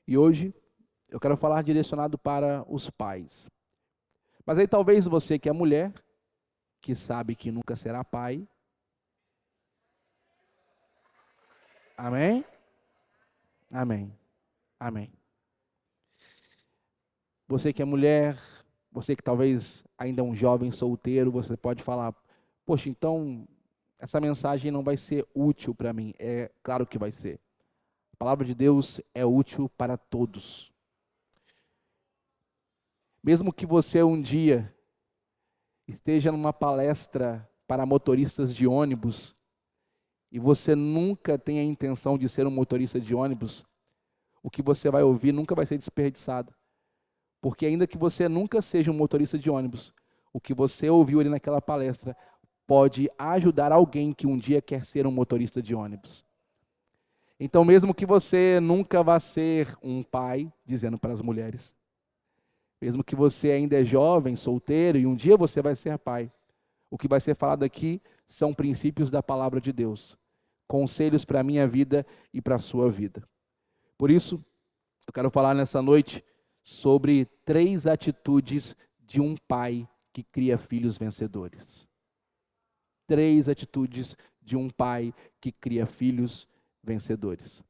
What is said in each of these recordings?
E hoje eu quero falar direcionado para os pais. Mas aí talvez você que é mulher, que sabe que nunca será pai. Amém? Amém. Amém. Você que é mulher, você que talvez ainda é um jovem solteiro, você pode falar, poxa, então essa mensagem não vai ser útil para mim. É claro que vai ser. A palavra de Deus é útil para todos. Mesmo que você um dia esteja numa palestra para motoristas de ônibus e você nunca tenha a intenção de ser um motorista de ônibus, o que você vai ouvir nunca vai ser desperdiçado. Porque ainda que você nunca seja um motorista de ônibus, o que você ouviu ali naquela palestra pode ajudar alguém que um dia quer ser um motorista de ônibus. Então, mesmo que você nunca vá ser um pai, dizendo para as mulheres, mesmo que você ainda é jovem, solteiro, e um dia você vai ser pai, o que vai ser falado aqui são princípios da palavra de Deus, conselhos para a minha vida e para a sua vida. Por isso, eu quero falar nessa noite sobre 3 atitudes de um pai que cria filhos vencedores. 3 atitudes de um pai que cria filhos vencedores.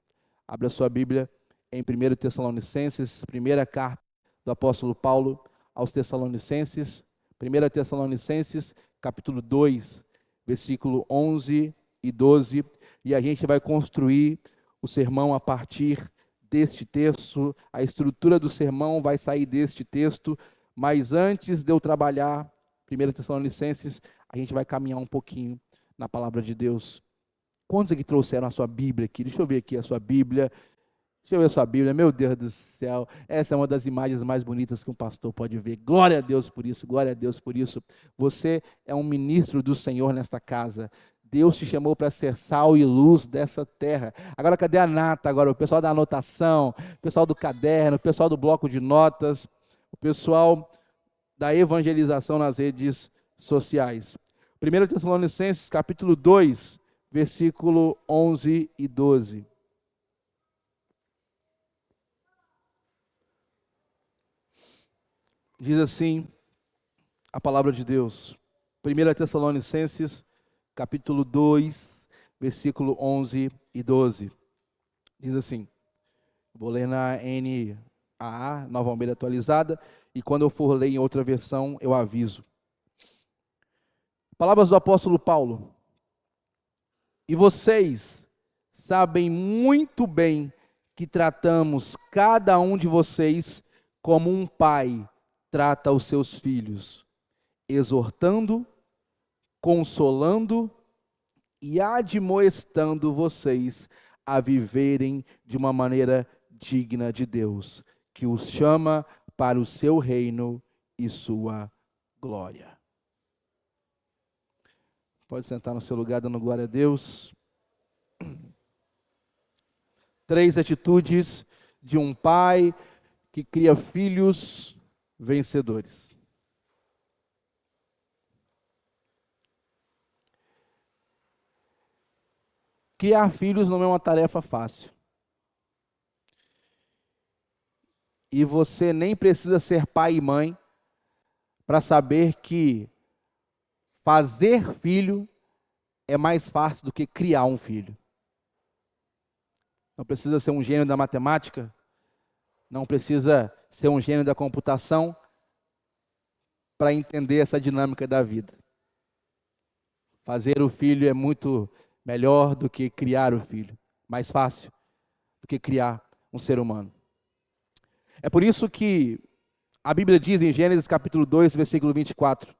Abra a sua Bíblia em 1 Tessalonicenses, primeira carta do apóstolo Paulo aos Tessalonicenses, 1 Tessalonicenses, capítulo 2, versículo 11 e 12, e a gente vai construir o sermão a partir deste texto. A estrutura do sermão vai sair deste texto, mas antes de eu trabalhar 1 Tessalonicenses, a gente vai caminhar um pouquinho na palavra de Deus. Quantos aqui trouxeram a sua Bíblia aqui? Deixa eu ver aqui a sua Bíblia. Deixa eu ver a sua Bíblia. Meu Deus do céu, essa é uma das imagens mais bonitas que um pastor pode ver. Glória a Deus por isso, glória a Deus por isso. Você é um ministro do Senhor nesta casa. Deus te chamou para ser sal e luz dessa terra. Agora, cadê a nata? Agora, o pessoal da anotação, o pessoal do caderno, o pessoal do bloco de notas, o pessoal da evangelização nas redes sociais. 1 Tessalonicenses, capítulo 2, versículo 11 e 12. Diz assim a palavra de Deus. 1 Tessalonicenses, capítulo 2, versículo 11 e 12. Diz assim, vou ler na NAA, Nova Almeida Atualizada, e quando eu for ler em outra versão, eu aviso. Palavras do apóstolo Paulo. E vocês sabem muito bem que tratamos cada um de vocês como um pai trata os seus filhos, exortando, consolando e admoestando vocês a viverem de uma maneira digna de Deus, que os chama para o seu reino e sua glória. Pode sentar no seu lugar dando glória a Deus. 3 atitudes de um pai que cria filhos vencedores. Criar filhos não é uma tarefa fácil. E você nem precisa ser pai e mãe para saber que fazer filho é mais fácil do que criar um filho. Não precisa ser um gênio da matemática, não precisa ser um gênio da computação para entender essa dinâmica da vida. Fazer o filho é muito melhor do que criar o filho, mais fácil do que criar um ser humano. É por isso que a Bíblia diz em Gênesis capítulo 2, versículo 24,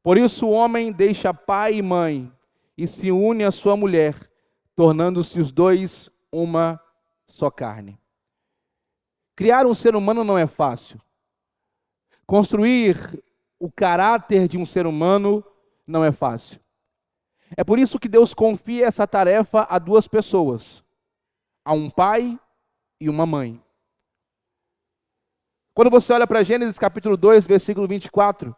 por isso o homem deixa pai e mãe e se une à sua mulher, tornando-se os dois uma só carne. Criar um ser humano não é fácil. Construir o caráter de um ser humano não é fácil. É por isso que Deus confia essa tarefa a 2 pessoas, a um pai e uma mãe. Quando você olha para Gênesis capítulo 2, versículo 24,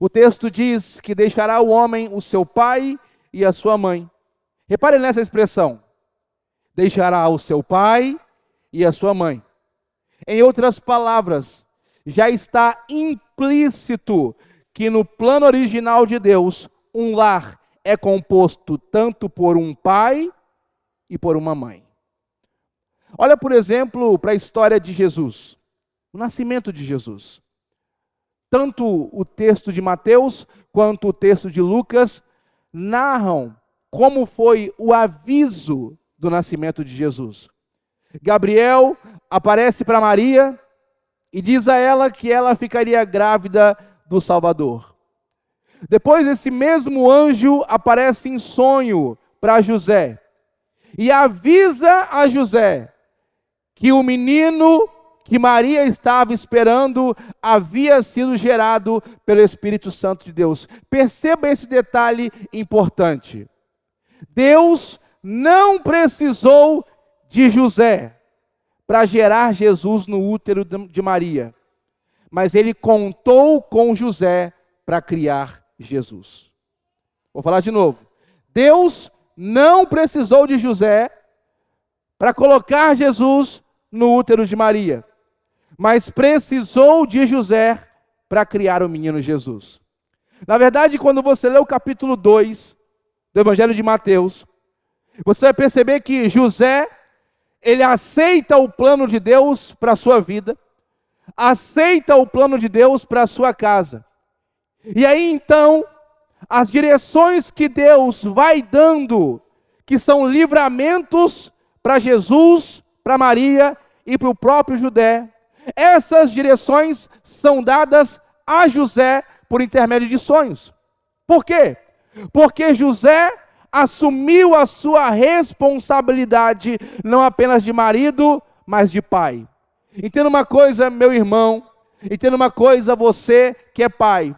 o texto diz que deixará o homem o seu pai e a sua mãe. Repare nessa expressão, deixará o seu pai e a sua mãe. Em outras palavras, já está implícito que no plano original de Deus, um lar é composto tanto por um pai e por uma mãe. Olha, por exemplo, para a história de Jesus, o nascimento de Jesus. Tanto o texto de Mateus quanto o texto de Lucas narram como foi o aviso do nascimento de Jesus. Gabriel aparece para Maria e diz a ela que ela ficaria grávida do Salvador. Depois esse mesmo anjo aparece em sonho para José e avisa a José que o menino que Maria estava esperando havia sido gerado pelo Espírito Santo de Deus. Perceba esse detalhe importante. Deus não precisou de José para gerar Jesus no útero de Maria, mas ele contou com José para criar Jesus. Vou falar de novo. Deus não precisou de José para colocar Jesus no útero de Maria, mas precisou de José para criar o menino Jesus. Na verdade, quando você lê o capítulo 2 do Evangelho de Mateus, você vai perceber que José, ele aceita o plano de Deus para a sua vida, aceita o plano de Deus para a sua casa. E aí então, as direções que Deus vai dando, que são livramentos para Jesus, para Maria e para o próprio José, essas direções são dadas a José por intermédio de sonhos. Por quê? Porque José assumiu a sua responsabilidade, não apenas de marido, mas de pai. Entenda uma coisa, meu irmão, entenda uma coisa, você que é pai.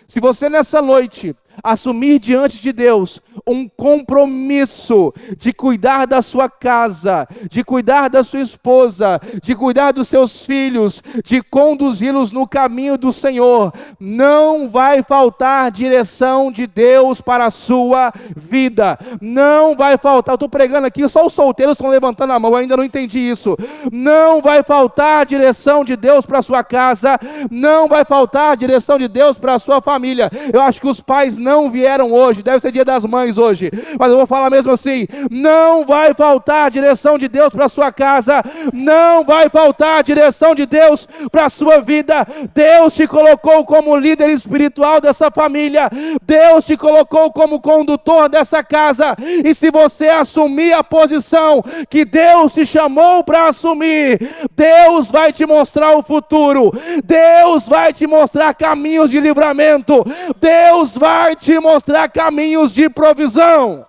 Se você nessa noite assumir diante de Deus um compromisso de cuidar da sua casa, de cuidar da sua esposa, de cuidar dos seus filhos, de conduzi-los no caminho do Senhor, não vai faltar direção de Deus para a sua vida. Não vai faltar. Eu estou pregando aqui, só os solteiros estão levantando a mão, eu ainda não entendi isso. Não vai faltar direção de Deus para a sua casa, não vai faltar direção de Deus para a sua família. Eu acho que os pais não vieram hoje, deve ser dia das mães hoje, mas eu vou falar mesmo assim, não vai faltar direção de Deus para a sua casa, não vai faltar direção de Deus para a sua vida. Deus te colocou como líder espiritual dessa família, Deus te colocou como condutor dessa casa, e se você assumir a posição que Deus te chamou para assumir, Deus vai te mostrar o futuro, Deus vai te mostrar caminhos de livramento, Deus vai te mostrar caminhos de provisão.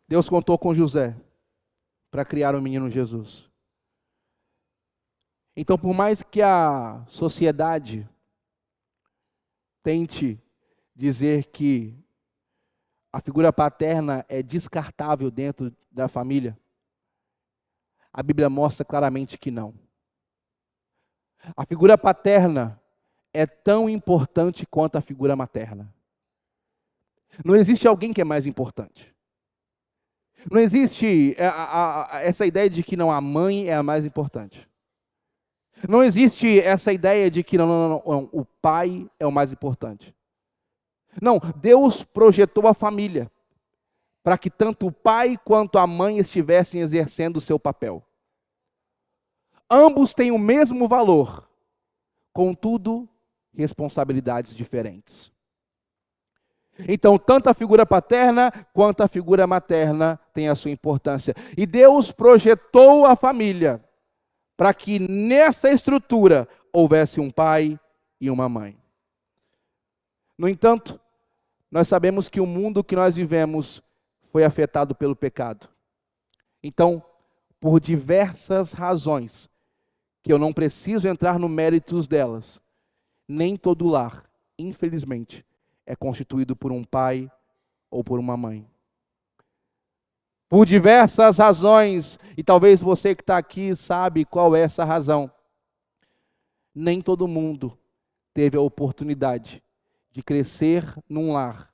Deus contou com José para criar o menino Jesus. Então, por mais que a sociedade tente dizer que a figura paterna é descartável dentro da família, a Bíblia mostra claramente que não. A figura paterna é tão importante quanto a figura materna. Não existe alguém que é mais importante. Não existe essa ideia de que não, a mãe é a mais importante. Não existe essa ideia de que não, o pai é o mais importante. Não, Deus projetou a família para que tanto o pai quanto a mãe estivessem exercendo o seu papel. Ambos têm o mesmo valor, contudo, responsabilidades diferentes. Então, tanto a figura paterna quanto a figura materna têm a sua importância. E Deus projetou a família para que nessa estrutura houvesse um pai e uma mãe. No entanto, nós sabemos que o mundo que nós vivemos foi afetado pelo pecado. Então, por diversas razões, que eu não preciso entrar no méritos delas, nem todo lar, infelizmente, é constituído por um pai ou por uma mãe. Por diversas razões, e talvez você que está aqui sabe qual é essa razão. Nem todo mundo teve a oportunidade de crescer num lar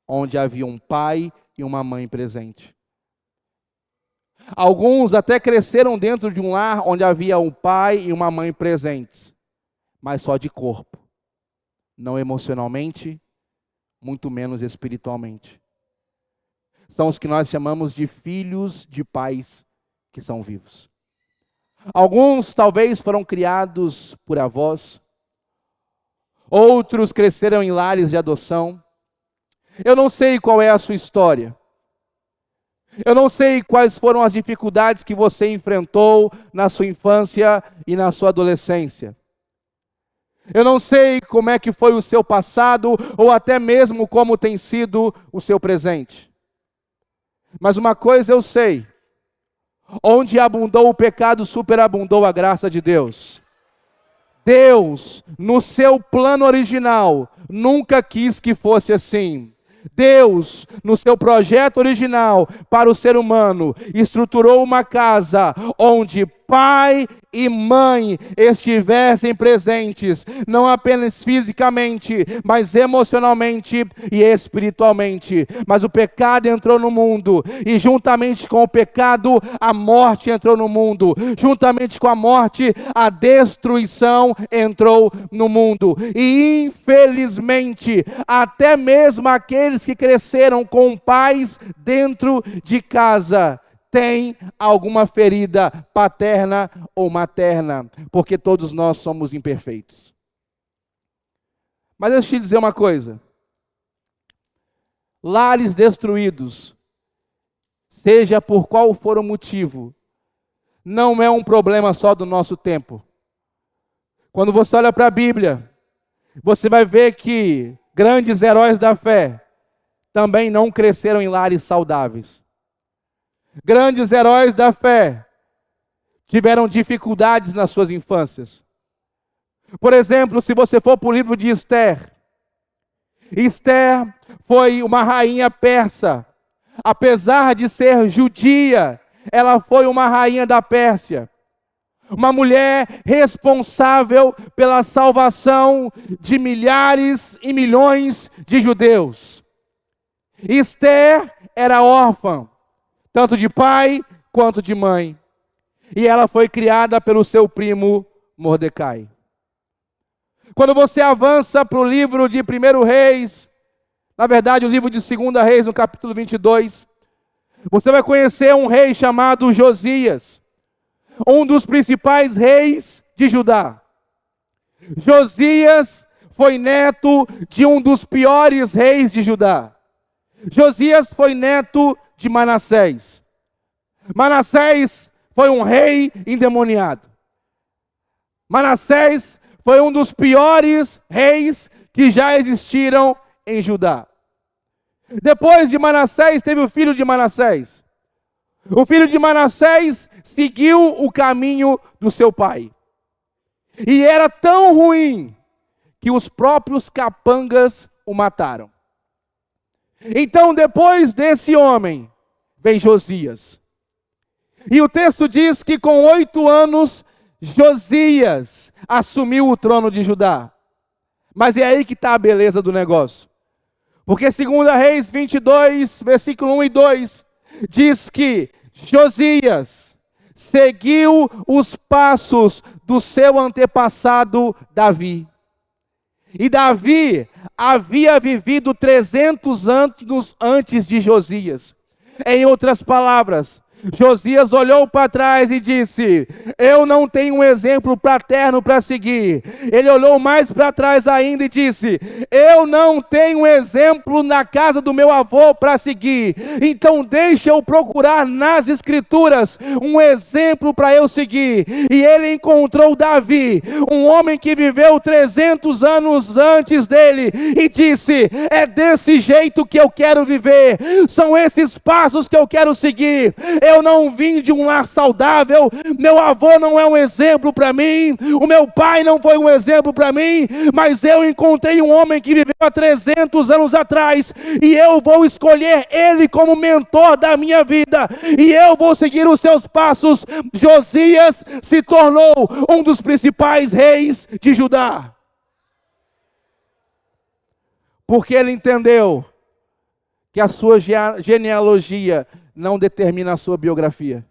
onde havia um pai e uma mãe presente. Alguns até cresceram dentro de um lar onde havia um pai e uma mãe presentes, mas só de corpo, não emocionalmente, muito menos espiritualmente. São os que nós chamamos de filhos de pais que são vivos. Alguns talvez foram criados por avós, outros cresceram em lares de adoção. Eu não sei qual é a sua história. Eu não sei quais foram as dificuldades que você enfrentou na sua infância e na sua adolescência. Eu não sei como é que foi o seu passado ou até mesmo como tem sido o seu presente. Mas uma coisa eu sei: onde abundou o pecado, superabundou a graça de Deus. Deus, no seu plano original, nunca quis que fosse assim. Deus, no seu projeto original para o ser humano, estruturou uma casa onde pai e mãe estivessem presentes, não apenas fisicamente, mas emocionalmente e espiritualmente. Mas o pecado entrou no mundo, e juntamente com o pecado, a morte entrou no mundo. Juntamente com a morte, a destruição entrou no mundo. E infelizmente, até mesmo aqueles que cresceram com pais dentro de casa, tem alguma ferida paterna ou materna, porque todos nós somos imperfeitos. Mas deixa eu te dizer uma coisa: lares destruídos, seja por qual for o motivo, não é um problema só do nosso tempo. Quando você olha para a Bíblia, você vai ver que grandes heróis da fé também não cresceram em lares saudáveis. Grandes heróis da fé tiveram dificuldades nas suas infâncias. Por exemplo, se você for para o livro de Esther, Esther foi uma rainha persa. Apesar de ser judia, ela foi uma rainha da Pérsia. Uma mulher responsável pela salvação de milhares e milhões de judeus. Esther era órfã, tanto de pai quanto de mãe. E ela foi criada pelo seu primo Mordecai. Quando você avança para o livro de 1 Reis, na verdade o livro de 2 Reis, no capítulo 22, você vai conhecer um rei chamado Josias, um dos principais reis de Judá. Josias foi neto de um dos piores reis de Judá. Josias foi neto de Manassés. Manassés foi um rei endemoniado. Manassés foi um dos piores reis que já existiram em Judá. Depois de Manassés, teve o filho de Manassés. O filho de Manassés seguiu o caminho do seu pai. E era tão ruim que os próprios capangas o mataram. Então, depois desse homem, vem Josias. E o texto diz que com 8 anos, Josias assumiu o trono de Judá. Mas é aí que está a beleza do negócio. Porque 2 Reis 22, versículo 1 e 2, diz que Josias seguiu os passos do seu antepassado Davi. E Davi havia vivido 300 anos antes de Josias. Em outras palavras, Josias olhou para trás e disse: eu não tenho um exemplo paterno para seguir. Ele olhou mais para trás ainda e disse: eu não tenho um exemplo na casa do meu avô para seguir. Então deixa eu procurar nas escrituras um exemplo para eu seguir. E ele encontrou Davi, um homem que viveu 300 anos antes dele, e disse: é desse jeito que eu quero viver, são esses passos que eu quero seguir. Eu não vim de um lar saudável, meu avô não é um exemplo para mim, o meu pai não foi um exemplo para mim, mas eu encontrei um homem que viveu há 300 anos atrás, e eu vou escolher ele como mentor da minha vida, e eu vou seguir os seus passos. Josias se tornou um dos principais reis de Judá, porque ele entendeu que a sua genealogia não determina a sua biografia.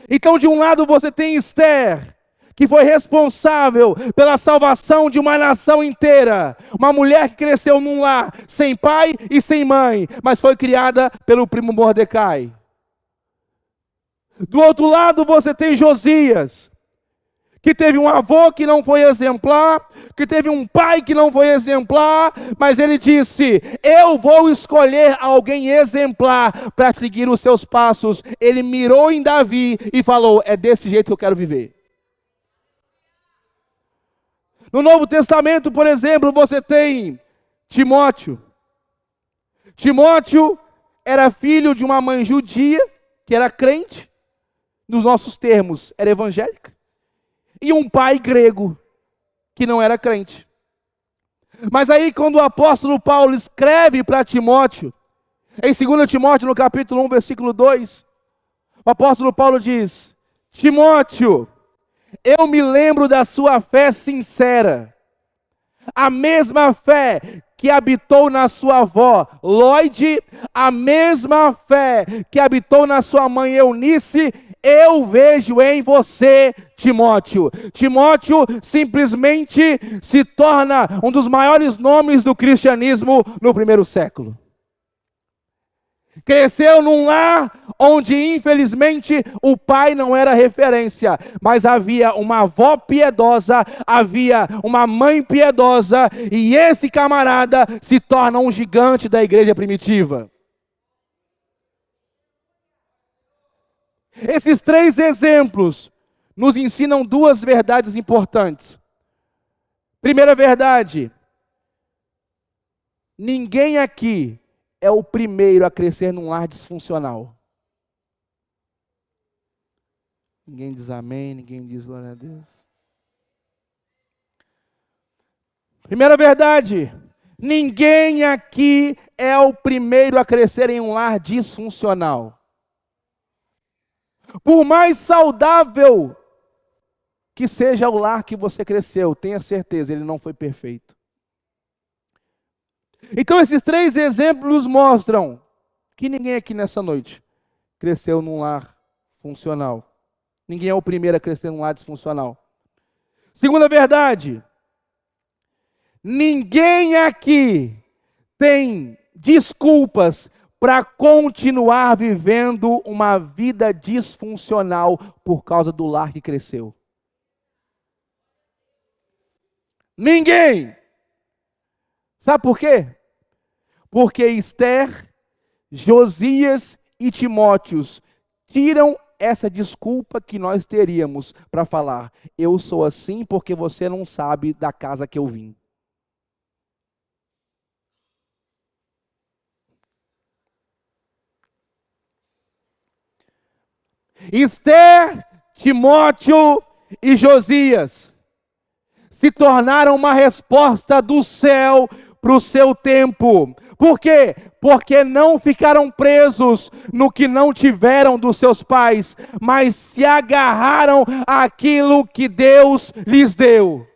Então, de um lado você tem Esther, que foi responsável pela salvação de uma nação inteira. Uma mulher que cresceu num lar sem pai e sem mãe, mas foi criada pelo primo Mordecai. Do outro lado você tem Josias, que teve um avô que não foi exemplar, que teve um pai que não foi exemplar, mas ele disse: eu vou escolher alguém exemplar para seguir os seus passos. Ele mirou em Davi e falou: é desse jeito que eu quero viver. No Novo Testamento, por exemplo, você tem Timóteo. Timóteo era filho de uma mãe judia, que era crente, nos nossos termos, era evangélica, e um pai grego, que não era crente. Mas aí, quando o apóstolo Paulo escreve para Timóteo, em 2 Timóteo, no capítulo 1, versículo 2, o apóstolo Paulo diz: Timóteo, eu me lembro da sua fé sincera, a mesma fé que habitou na sua avó Lóide, a mesma fé que habitou na sua mãe Eunice, eu vejo em você, Timóteo. Timóteo simplesmente se torna um dos maiores nomes do cristianismo no primeiro século. Cresceu num lar onde, infelizmente, o pai não era referência, mas havia uma avó piedosa, havia uma mãe piedosa, e esse camarada se torna um gigante da igreja primitiva. Esses 3 exemplos nos ensinam 2 verdades importantes. Primeira verdade: ninguém aqui é o primeiro a crescer num lar disfuncional. Ninguém diz amém, ninguém diz glória a Deus. Primeira verdade: ninguém aqui é o primeiro a crescer em um lar disfuncional. Por mais saudável que seja o lar que você cresceu, tenha certeza, ele não foi perfeito. Então esses 3 exemplos mostram que ninguém aqui nessa noite cresceu num lar funcional. Ninguém é o primeiro a crescer num lar disfuncional. Segunda verdade: ninguém aqui tem desculpas para continuar vivendo uma vida disfuncional por causa do lar que cresceu. Ninguém! Sabe por quê? Porque Esther, Josias e Timóteos tiram essa desculpa que nós teríamos para falar: eu sou assim porque você não sabe da casa que eu vim. Esther, Timóteo e Josias se tornaram uma resposta do céu para o seu tempo. Por quê? Porque não ficaram presos no que não tiveram dos seus pais, mas se agarraram àquilo que Deus lhes deu.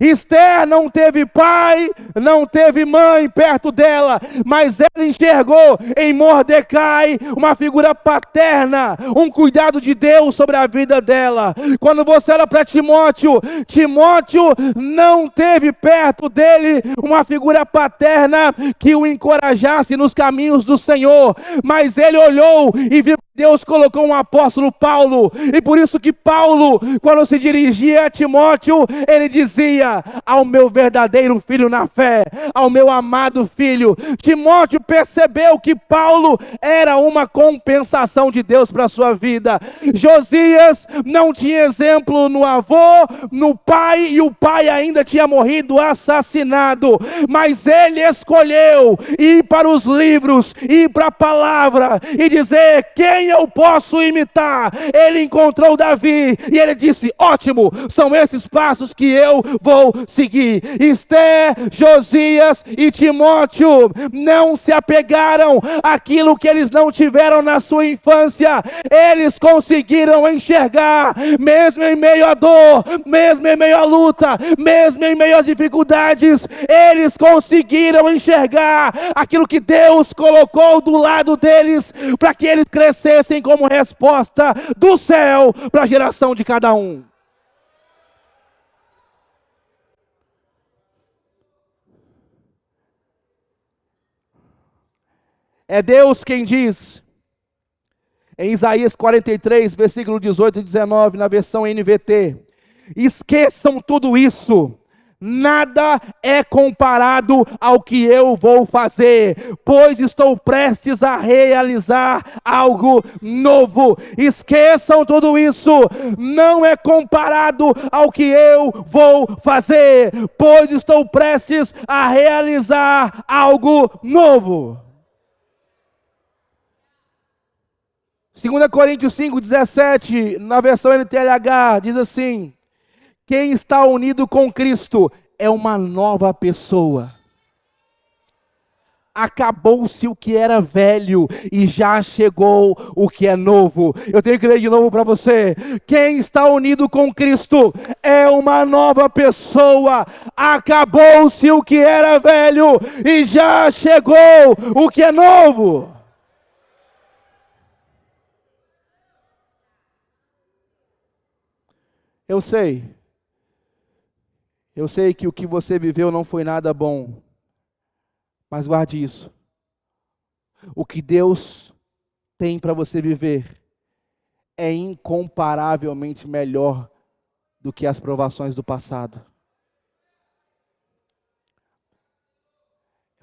Esther não teve pai, não teve mãe perto dela, mas ela enxergou em Mordecai uma figura paterna, um cuidado de Deus sobre a vida dela. Quando você olha para Timóteo, Timóteo não teve perto dele uma figura paterna que o encorajasse nos caminhos do Senhor, mas ele olhou e viu que Deus colocou um apóstolo Paulo, e por isso que Paulo, quando se dirigia a Timóteo, ele dizia: ao meu verdadeiro filho na fé, ao meu amado filho. Timóteo percebeu que Paulo era uma compensação de Deus para a sua vida. Josias não tinha exemplo no avô, no pai, e o pai ainda tinha morrido assassinado, mas ele escolheu ir para os livros, ir para a palavra e dizer: quem eu posso imitar? Ele encontrou Davi e ele disse: ótimo, são esses passos que eu vou seguir. Esther, Josias e Timóteo não se apegaram àquilo que eles não tiveram na sua infância. Eles conseguiram enxergar, mesmo em meio à dor, mesmo em meio à luta, mesmo em meio às dificuldades, eles conseguiram enxergar aquilo que Deus colocou do lado deles, para que eles crescessem como resposta do céu para a geração de cada um. É Deus quem diz, em Isaías 43, versículo 18 e 19, na versão NVT: esqueçam tudo isso, nada é comparado ao que eu vou fazer, pois estou prestes a realizar algo novo. Esqueçam tudo isso, não é comparado ao que eu vou fazer, pois estou prestes a realizar algo novo. 2 Coríntios 5,17, na versão NTLH, diz assim: quem está unido com Cristo é uma nova pessoa. Acabou-se o que era velho e já chegou o que é novo. Eu tenho que ler de novo para você. Quem está unido com Cristo é uma nova pessoa. Acabou-se o que era velho e já chegou o que é novo. Eu sei que o que você viveu não foi nada bom, mas guarde isso. O que Deus tem para você viver é incomparavelmente melhor do que as provações do passado.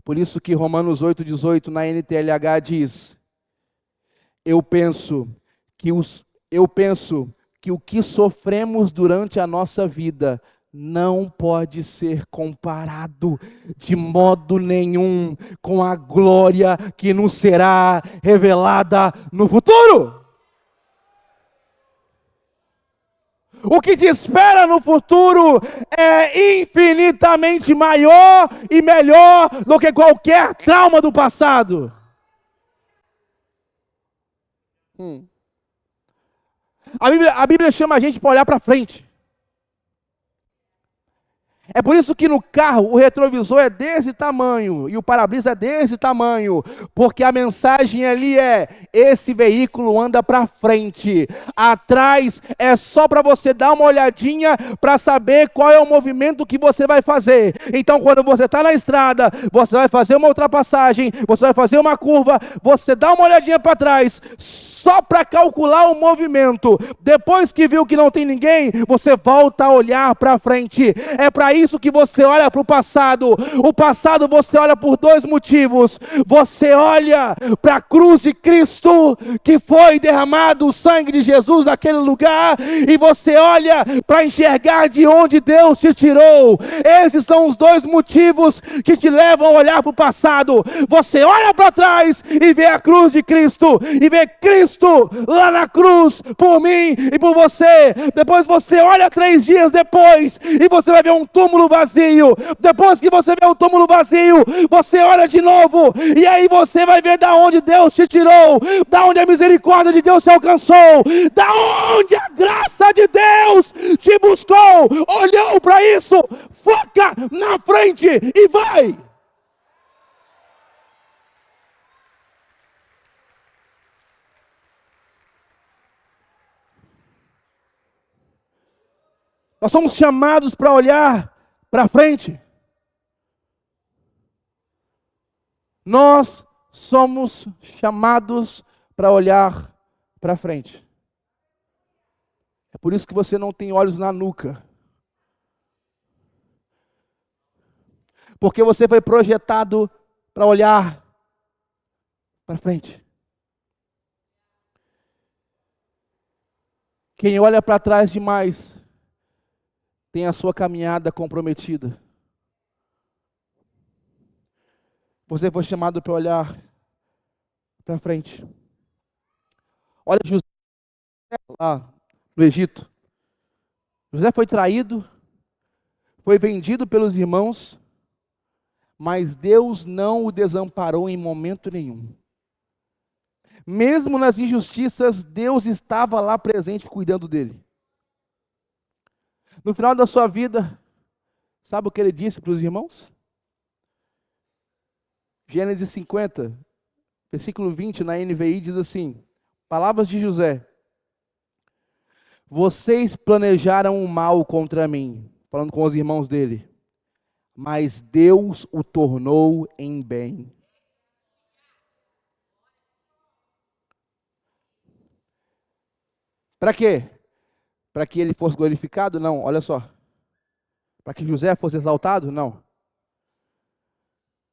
Por isso que Romanos 8,18 na NTLH diz: eu penso que o que sofremos durante a nossa vida não pode ser comparado de modo nenhum com a glória que nos será revelada no futuro. O que te espera no futuro é infinitamente maior e melhor do que qualquer trauma do passado. A Bíblia chama a gente para olhar para frente. É por isso que no carro o retrovisor é desse tamanho e o para-brisa é desse tamanho, porque a mensagem ali é: esse veículo anda para frente, atrás é só para você dar uma olhadinha para saber qual é o movimento que você vai fazer. Então quando você está na estrada, você vai fazer uma ultrapassagem, você vai fazer uma curva, você dá uma olhadinha para trás, só para calcular o movimento. Depois que viu que não tem ninguém, você volta a olhar para frente. É para isso que você olha para o passado. O passado você olha por dois motivos. Você olha para a cruz de Cristo, que foi derramado o sangue de Jesus naquele lugar, e você olha para enxergar de onde Deus te tirou. Esses são os dois motivos que te levam a olhar para o passado. Você olha para trás e vê a cruz de Cristo, e vê Cristo lá na cruz por mim e por você. Depois você olha 3 dias depois e você vai ver um túmulo vazio. Depois que você vê o túmulo vazio, você olha de novo e aí você vai ver da onde Deus te tirou, da onde a misericórdia de Deus te alcançou, da onde a graça de Deus te buscou. Olhou para isso, foca na frente e vai. Nós somos chamados para olhar para frente. Nós somos chamados para olhar para frente. É por isso que você não tem olhos na nuca. Porque você foi projetado para olhar para frente. Quem olha para trás demais tem a sua caminhada comprometida. Você foi chamado para olhar para frente. Olha José lá no Egito. José foi traído, foi vendido pelos irmãos, mas Deus não o desamparou em momento nenhum. Mesmo nas injustiças, Deus estava lá presente cuidando dele. No final da sua vida, sabe o que ele disse para os irmãos? Gênesis 50, versículo 20, na NVI, diz assim: palavras de José: vocês planejaram o mal contra mim, falando com os irmãos dele, mas Deus o tornou em bem. Para quê? Para que ele fosse glorificado? Não, olha só. Para que José fosse exaltado? Não.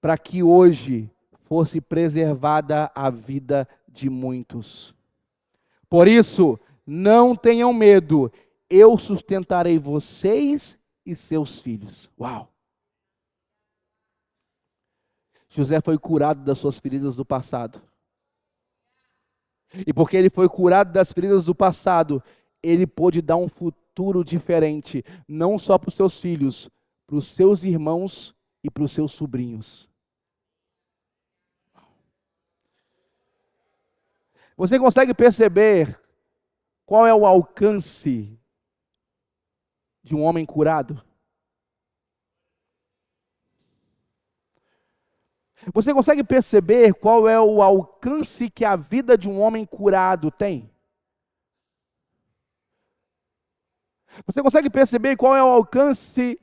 Para que hoje fosse preservada a vida de muitos. Por isso, não tenham medo, eu sustentarei vocês e seus filhos. Uau! José foi curado das suas feridas do passado. E porque ele foi curado das feridas do passado, ele pôde dar um futuro diferente, não só para os seus filhos, para os seus irmãos e para os seus sobrinhos. Você consegue perceber qual é o alcance de um homem curado? Você consegue perceber qual é o alcance que a vida de um homem curado tem? Você consegue perceber qual é o alcance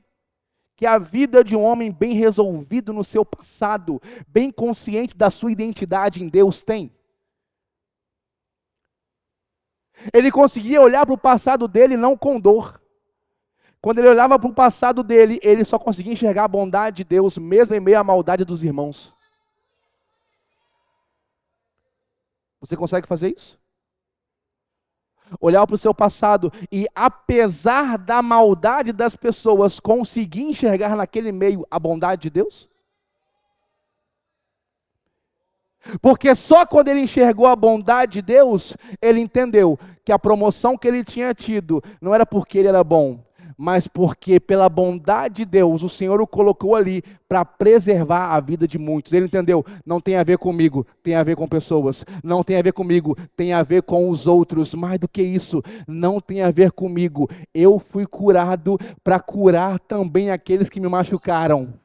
que a vida de um homem bem resolvido no seu passado, bem consciente da sua identidade em Deus tem? Ele conseguia olhar para o passado dele não com dor. Quando ele olhava para o passado dele, ele só conseguia enxergar a bondade de Deus, mesmo em meio à maldade dos irmãos. Você consegue fazer isso? Olhar para o seu passado e, apesar da maldade das pessoas, conseguir enxergar naquele meio a bondade de Deus? Porque só quando ele enxergou a bondade de Deus, ele entendeu que a promoção que ele tinha tido não era porque ele era bom, mas porque pela bondade de Deus, o Senhor o colocou ali para preservar a vida de muitos. Ele entendeu, não tem a ver comigo, tem a ver com pessoas. Não tem a ver comigo, tem a ver com os outros. Mais do que isso, não tem a ver comigo. Eu fui curado para curar também aqueles que me machucaram.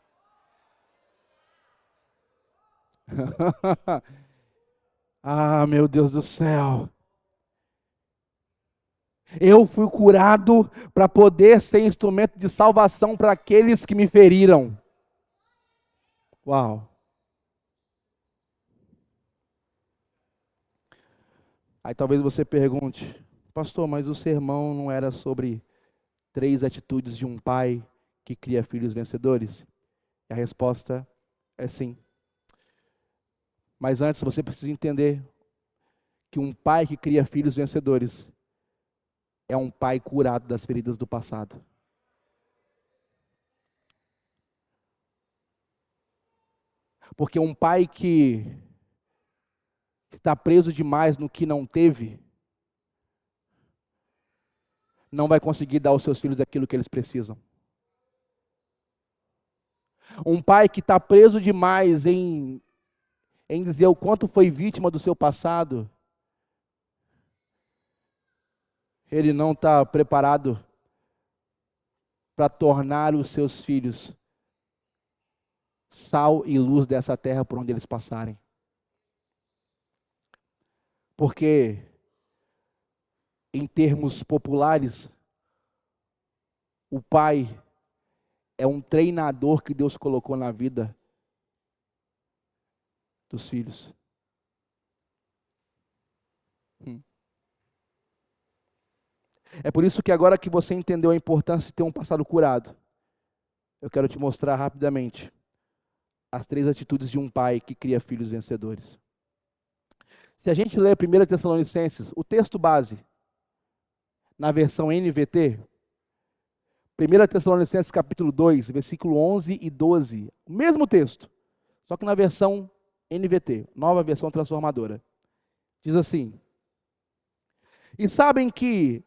Ah, meu Deus do céu. Eu fui curado para poder ser instrumento de salvação para aqueles que me feriram. Uau. Aí talvez você pergunte: pastor, mas o sermão não era sobre 3 atitudes de um pai que cria filhos vencedores? E a resposta é sim. Mas antes você precisa entender que um pai que cria filhos vencedores é um pai curado das feridas do passado. Porque um pai que está preso demais no que não teve, não vai conseguir dar aos seus filhos aquilo que eles precisam. Um pai que está preso demais em dizer o quanto foi vítima do seu passado, ele não está preparado para tornar os seus filhos sal e luz dessa terra por onde eles passarem. Porque, em termos populares, o pai é um treinador que Deus colocou na vida dos filhos. É por isso que agora que você entendeu a importância de ter um passado curado, eu quero te mostrar rapidamente as 3 atitudes de um pai que cria filhos vencedores. Se a gente ler 1 Tessalonicenses, o texto base, na versão NVT, 1 Tessalonicenses capítulo 2, versículo 11 e 12, o mesmo texto, só que na versão NVT, nova versão transformadora. Diz assim: e sabem que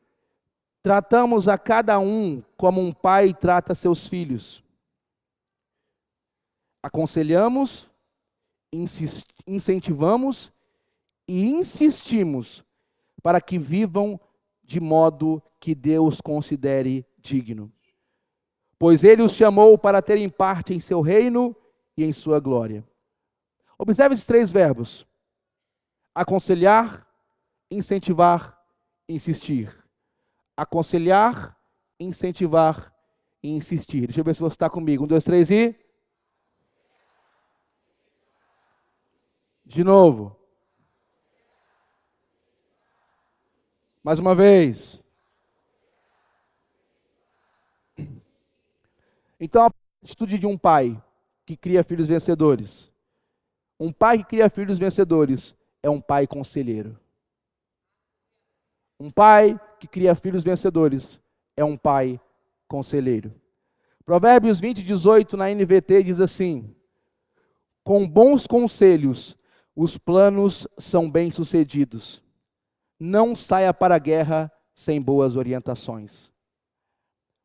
tratamos a cada um como um pai trata seus filhos. Aconselhamos, incentivamos e insistimos para que vivam de modo que Deus considere digno. Pois Ele os chamou para terem parte em seu reino e em sua glória. Observe esses 3 verbos: aconselhar, incentivar, insistir. Aconselhar, incentivar e insistir. Deixa eu ver se você está comigo. 1, 2, 3 e... De novo. Mais uma vez. Então, a atitude de um pai que cria filhos vencedores. Um pai que cria filhos vencedores é um pai conselheiro. Um pai que cria filhos vencedores é um pai conselheiro. Provérbios 20, 18 na NVT diz assim: com bons conselhos os planos são bem-sucedidos. Não saia para a guerra sem boas orientações.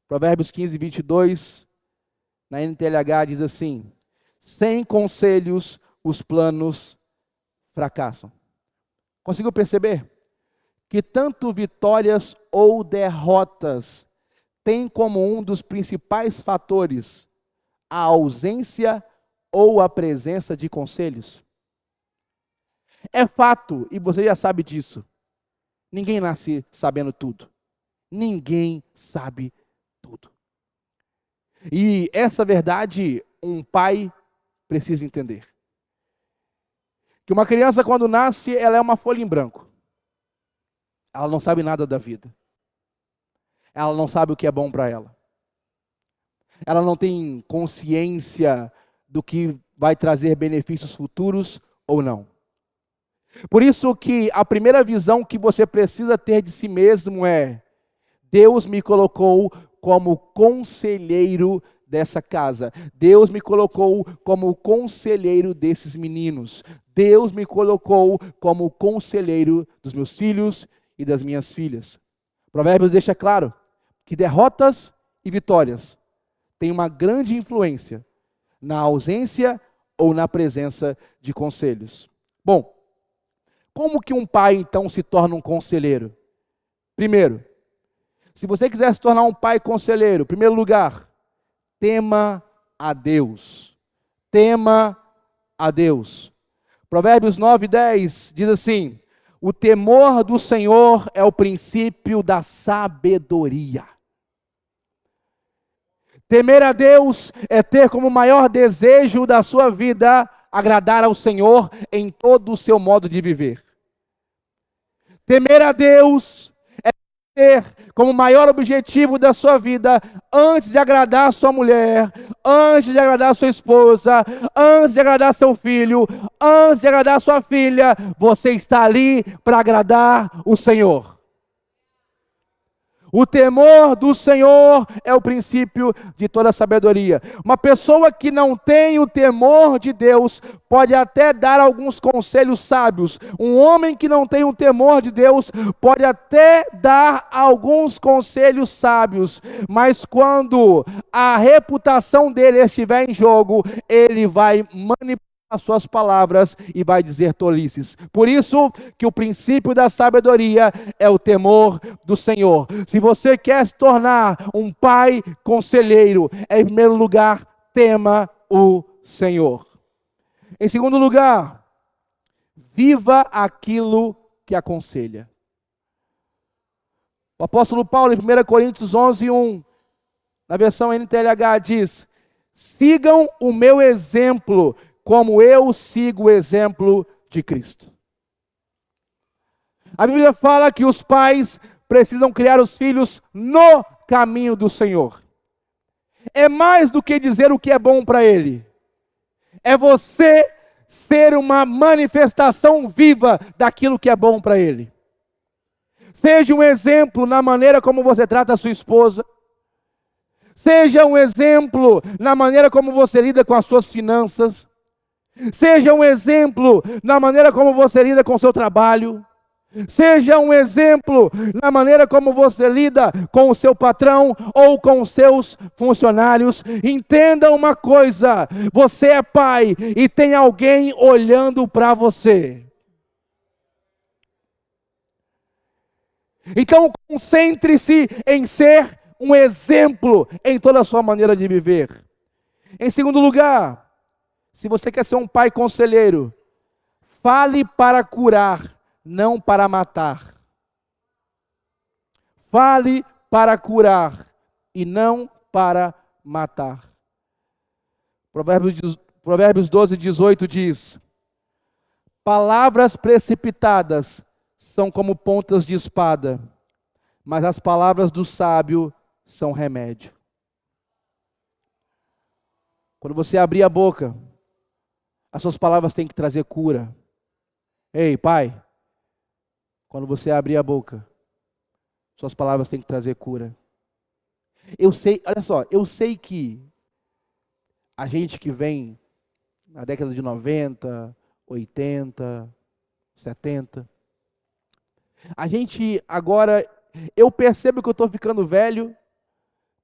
Provérbios 15, 22 na NTLH diz assim: sem conselhos os planos fracassam. Conseguiu perceber que tanto vitórias ou derrotas têm como um dos principais fatores a ausência ou a presença de conselhos? É fato, e você já sabe disso, ninguém nasce sabendo tudo. Ninguém sabe tudo. E essa verdade um pai precisa entender. Que uma criança, quando nasce, ela é uma folha em branco. Ela não sabe nada da vida. Ela não sabe o que é bom para ela. Ela não tem consciência do que vai trazer benefícios futuros ou não. Por isso que a primeira visão que você precisa ter de si mesmo é: Deus me colocou como conselheiro dessa casa. Deus me colocou como conselheiro desses meninos. Deus me colocou como conselheiro dos meus filhos e das minhas filhas. Provérbios deixa claro que derrotas e vitórias têm uma grande influência na ausência ou na presença de conselhos. Bom, como que um pai então se torna um conselheiro? Primeiro, se você quiser se tornar um pai conselheiro, em primeiro lugar, tema a Deus. Tema a Deus. Provérbios 9, 10 diz assim: o temor do Senhor é o princípio da sabedoria. Temer a Deus é ter como maior desejo da sua vida agradar ao Senhor em todo o seu modo de viver. Temer a Deus é ter como maior objetivo da sua vida, antes de agradar a sua mulher, antes de agradar a sua esposa, antes de agradar seu filho, antes de agradar a sua filha, você está ali para agradar o Senhor. O temor do Senhor é o princípio de toda sabedoria. Uma pessoa que não tem o temor de Deus pode até dar alguns conselhos sábios. Um homem que não tem o temor de Deus pode até dar alguns conselhos sábios, mas quando a reputação dele estiver em jogo, ele vai manipular as suas palavras e vai dizer tolices. Por isso que o princípio da sabedoria é o temor do Senhor. Se você quer se tornar um pai conselheiro, em primeiro lugar, tema o Senhor. Em segundo lugar, viva aquilo que aconselha. O apóstolo Paulo, em 1 Coríntios 11, 1, na versão NTLH, diz: sigam o meu exemplo, como eu sigo o exemplo de Cristo. A Bíblia fala que os pais precisam criar os filhos no caminho do Senhor. É mais do que dizer o que é bom para ele. É você ser uma manifestação viva daquilo que é bom para ele. Seja um exemplo na maneira como você trata a sua esposa. Seja um exemplo na maneira como você lida com as suas finanças. Seja um exemplo na maneira como você lida com o seu trabalho. Seja um exemplo na maneira como você lida com o seu patrão ou com os seus funcionários. Entenda uma coisa: você é pai e tem alguém olhando para você. Então, concentre-se em ser um exemplo em toda a sua maneira de viver. Em segundo lugar, se você quer ser um pai conselheiro, fale para curar, não para matar. Fale para curar e não para matar. Provérbios 12:18 diz: palavras precipitadas são como pontas de espada, mas as palavras do sábio são remédio. Quando você abrir a boca, as suas palavras têm que trazer cura. Ei, pai, quando você abrir a boca, suas palavras têm que trazer cura. Eu sei, olha só, eu sei que a gente que vem na década de 90, 80, 70, a gente agora, eu percebo que eu estou ficando velho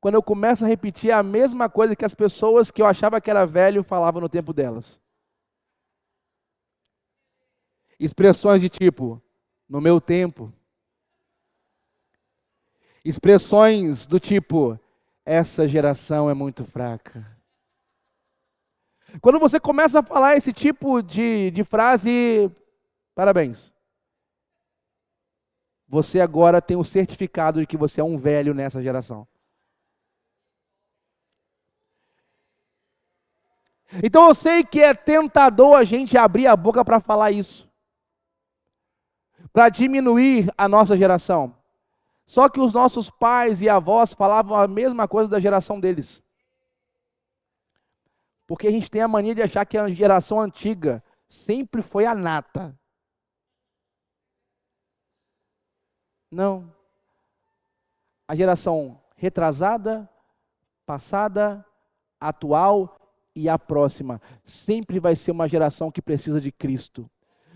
quando eu começo a repetir a mesma coisa que as pessoas que eu achava que era velho falavam no tempo delas. Expressões de tipo, no meu tempo. Expressões do tipo, essa geração é muito fraca. Quando você começa a falar esse tipo de frase, parabéns. Você agora tem o certificado de que você é um velho nessa geração. Então eu sei que é tentador a gente abrir a boca para falar isso, para diminuir a nossa geração. Só que os nossos pais e avós falavam a mesma coisa da geração deles. Porque a gente tem a mania de achar que a geração antiga sempre foi a nata. Não. A geração retrasada, passada, atual e a próxima sempre vai ser uma geração que precisa de Cristo.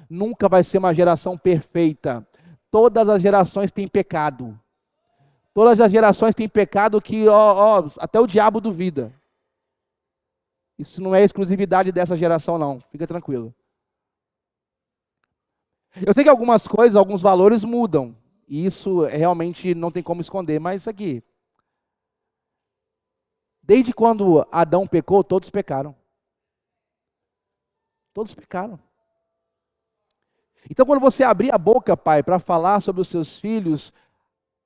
Nunca vai ser uma geração perfeita. Todas as gerações têm pecado. Todas as gerações têm pecado que até o diabo duvida. Isso não é exclusividade dessa geração, não. Fica tranquilo. Eu sei que algumas coisas, alguns valores mudam. E isso realmente não tem como esconder. Mas isso aqui, desde quando Adão pecou, todos pecaram. Todos pecaram. Então, quando você abrir a boca, pai, para falar sobre os seus filhos,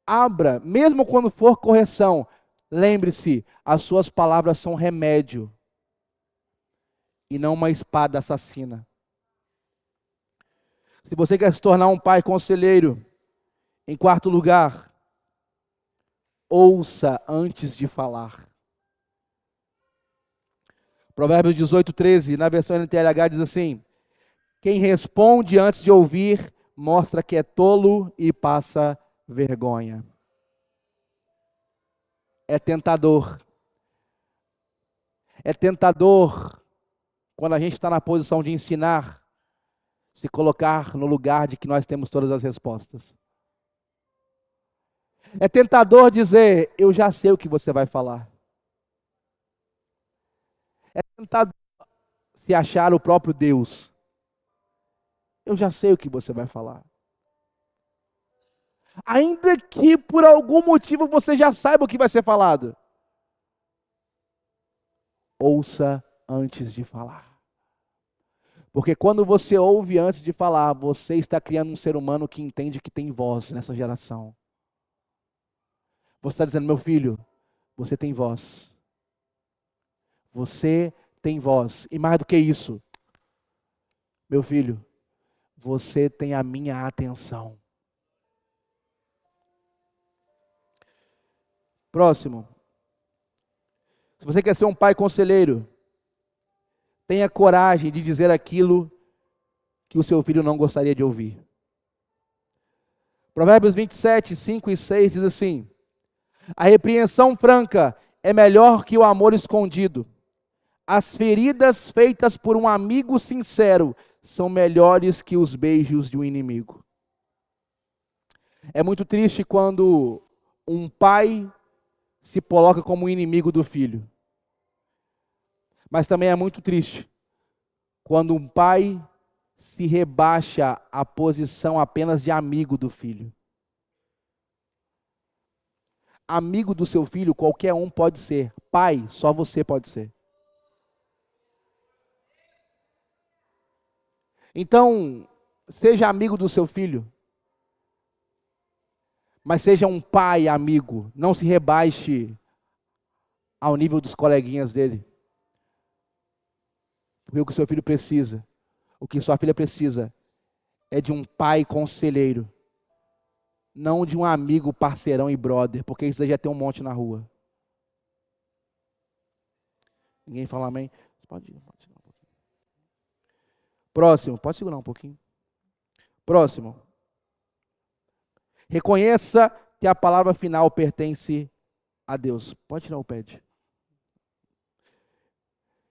abra, mesmo quando for correção. Lembre-se, as suas palavras são remédio e não uma espada assassina. Se você quer se tornar um pai conselheiro, em quarto lugar, ouça antes de falar. Provérbios 18:13, na versão NTLH diz assim: quem responde antes de ouvir, mostra que é tolo e passa vergonha. É tentador. É tentador, quando a gente está na posição de ensinar, se colocar no lugar de que nós temos todas as respostas. É tentador dizer, eu já sei o que você vai falar. É tentador se achar o próprio Deus. Eu já sei o que você vai falar. Ainda que por algum motivo você já saiba o que vai ser falado. Ouça antes de falar. Porque quando você ouve antes de falar, você está criando um ser humano que entende que tem voz nessa geração. Você está dizendo, meu filho, você tem voz. Você tem voz. E mais do que isso, meu filho, você tem a minha atenção. Próximo. Se você quer ser um pai conselheiro, tenha coragem de dizer aquilo que o seu filho não gostaria de ouvir. Provérbios 27, 5 e 6 diz assim: a repreensão franca é melhor que o amor escondido. As feridas feitas por um amigo sincero são melhores que os beijos de um inimigo. É muito triste quando um pai se coloca como inimigo do filho. Mas também é muito triste quando um pai se rebaixa à posição apenas de amigo do filho. Amigo do seu filho, qualquer um pode ser. Pai, só você pode ser. Então, seja amigo do seu filho, mas seja um pai amigo. Não se rebaixe ao nível dos coleguinhas dele. Porque o que o seu filho precisa, o que sua filha precisa, é de um pai conselheiro. Não de um amigo, parceirão e brother, porque isso aí já tem um monte na rua. Ninguém fala amém? Pode segurar um pouquinho. Próximo, pode segurar um pouquinho. Próximo. Reconheça que a palavra final pertence a Deus. Pode tirar o pad.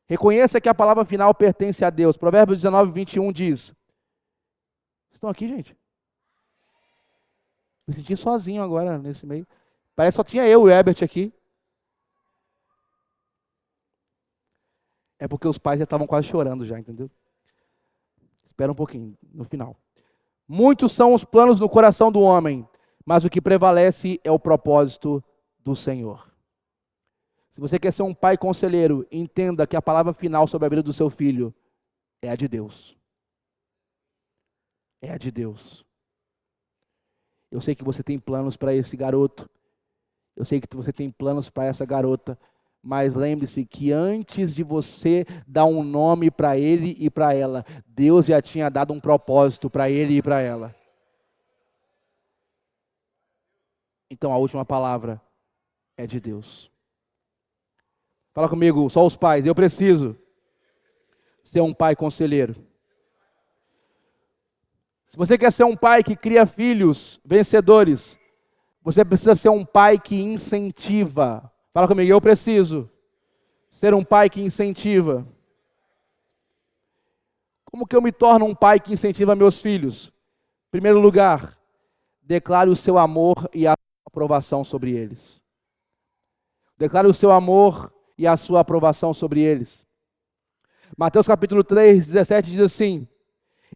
Reconheça que a palavra final pertence a Deus. Provérbios 19, 21 diz. Estão aqui, gente? Me senti sozinho agora nesse meio. Parece que só tinha eu e o Herbert aqui. É porque os pais já estavam quase chorando já, entendeu? Espera um pouquinho, no final. Muitos são os planos no coração do homem, mas o que prevalece é o propósito do Senhor. Se você quer ser um pai conselheiro, entenda que a palavra final sobre a vida do seu filho é a de Deus. É a de Deus. Eu sei que você tem planos para esse garoto. Eu sei que você tem planos para essa garota. Mas lembre-se que antes de você dar um nome para ele e para ela, Deus já tinha dado um propósito para ele e para ela. Então a última palavra é de Deus. Fala comigo, só os pais. Eu preciso ser um pai conselheiro. Se você quer ser um pai que cria filhos vencedores, você precisa ser um pai que incentiva. Fala comigo, eu preciso ser um pai que incentiva. Como que eu me torno um pai que incentiva meus filhos? Em primeiro lugar, declare o seu amor e a sua aprovação sobre eles. Declare o seu amor e a sua aprovação sobre eles. Mateus capítulo 3, 17 diz assim: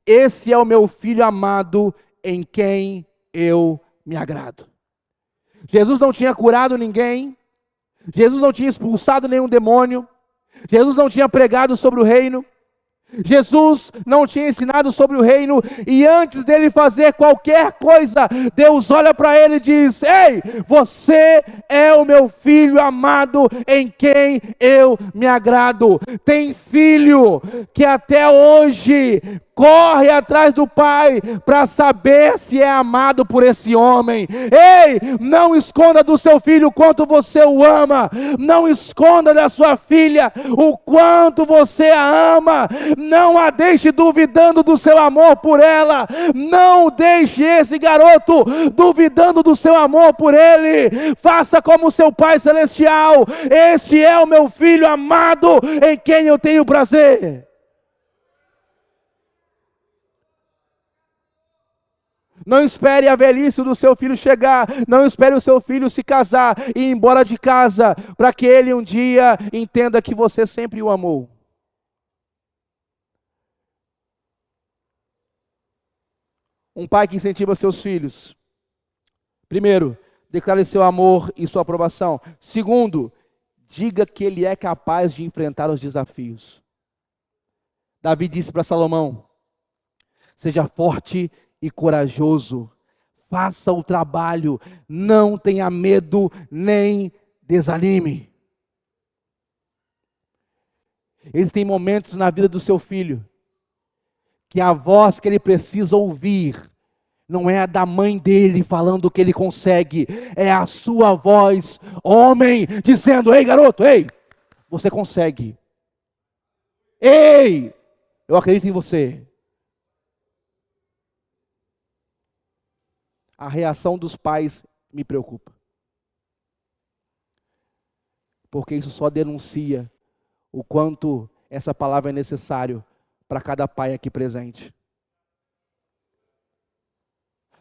esse é o meu filho amado em quem eu me agrado. Jesus não tinha curado ninguém. Jesus não tinha expulsado nenhum demônio. Jesus não tinha pregado sobre o reino. Jesus não tinha ensinado sobre o reino. E antes dele fazer qualquer coisa, Deus olha para ele e diz: ei, você é o meu filho amado em quem eu me agrado. Tem filho que até hoje corre atrás do pai para saber se é amado por esse homem. Ei, não esconda do seu filho o quanto você o ama. Não esconda da sua filha o quanto você a ama. Não a deixe duvidando do seu amor por ela. Não deixe esse garoto duvidando do seu amor por ele. Faça como seu Pai Celestial. Este é o meu filho amado em quem eu tenho prazer. Não espere a velhice do seu filho chegar. Não espere o seu filho se casar e ir embora de casa, para que ele um dia entenda que você sempre o amou. Um pai que incentiva seus filhos. Primeiro, declare seu amor e sua aprovação. Segundo, diga que ele é capaz de enfrentar os desafios. Davi disse para Salomão: seja forte e corajoso, faça o trabalho, não tenha medo nem desanime. Existem momentos na vida do seu filho que a voz que ele precisa ouvir não é a da mãe dele falando que ele consegue, é a sua voz, homem, dizendo: ei garoto, ei, você consegue. Ei, eu acredito em você. A reação dos pais me preocupa. Porque isso só denuncia o quanto essa palavra é necessário para cada pai aqui presente.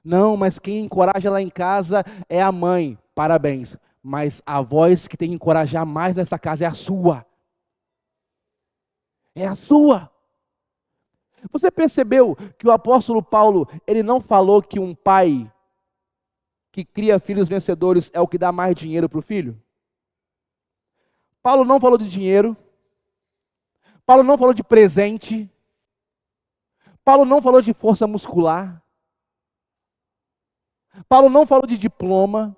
Não, mas quem encoraja lá em casa é a mãe. Parabéns. Mas a voz que tem que encorajar mais nessa casa é a sua. É a sua. Você percebeu que o apóstolo Paulo, ele não falou que um pai que cria filhos vencedores é o que dá mais dinheiro para o filho? Paulo não falou de dinheiro. Paulo não falou de presente. Paulo não falou de força muscular. Paulo não falou de diploma.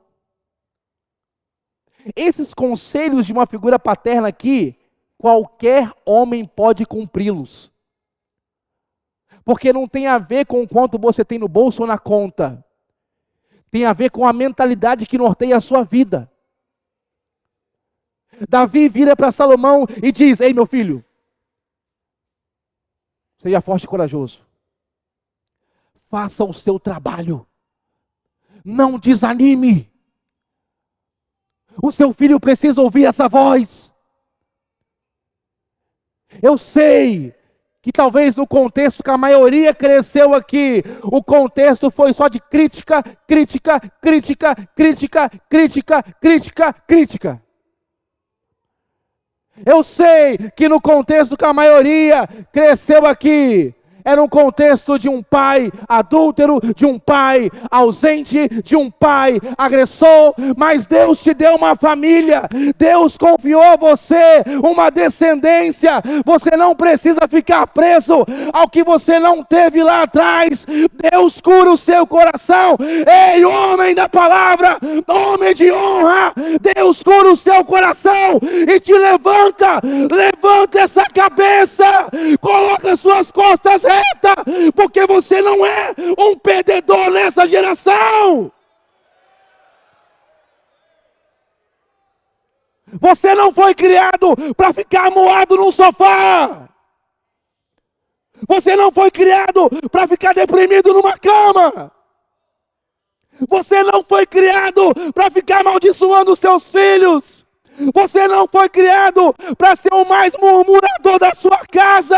Esses conselhos de uma figura paterna aqui, qualquer homem pode cumpri-los. Porque não tem a ver com o quanto você tem no bolso ou na conta. Tem a ver com a mentalidade que norteia a sua vida. Davi vira para Salomão e diz: ei meu filho, seja forte e corajoso. Faça o seu trabalho. Não desanime. O seu filho precisa ouvir essa voz. Eu sei que talvez no contexto que a maioria cresceu aqui, o contexto foi só de crítica, crítica, crítica, crítica, crítica, crítica, crítica. Eu sei que no contexto que a maioria cresceu aqui, era um contexto de um pai adúltero, de um pai ausente, de um pai agressor, mas Deus te deu uma família, Deus confiou a você uma descendência, você não precisa ficar preso ao que você não teve lá atrás. Deus cura o seu coração. Ei, homem da palavra, homem de honra, Deus cura o seu coração e te levanta essa cabeça, coloca suas costas reta, porque você não é um perdedor nessa geração. Você não foi criado para ficar moado no sofá. Você não foi criado para ficar deprimido numa cama. Você não foi criado para ficar amaldiçoando seus filhos. Você não foi criado para ser o mais murmurador da sua casa.